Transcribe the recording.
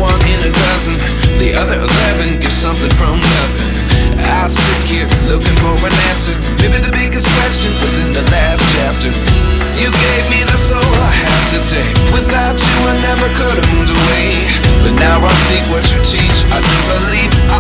one in a dozen. The other 11 get something from nothing. I sit here looking for an answer. Maybe the biggest question was in the last chapter. You gave me the soul I have today. Without you I never could have moved away. But now I seek what you teach. I do believe I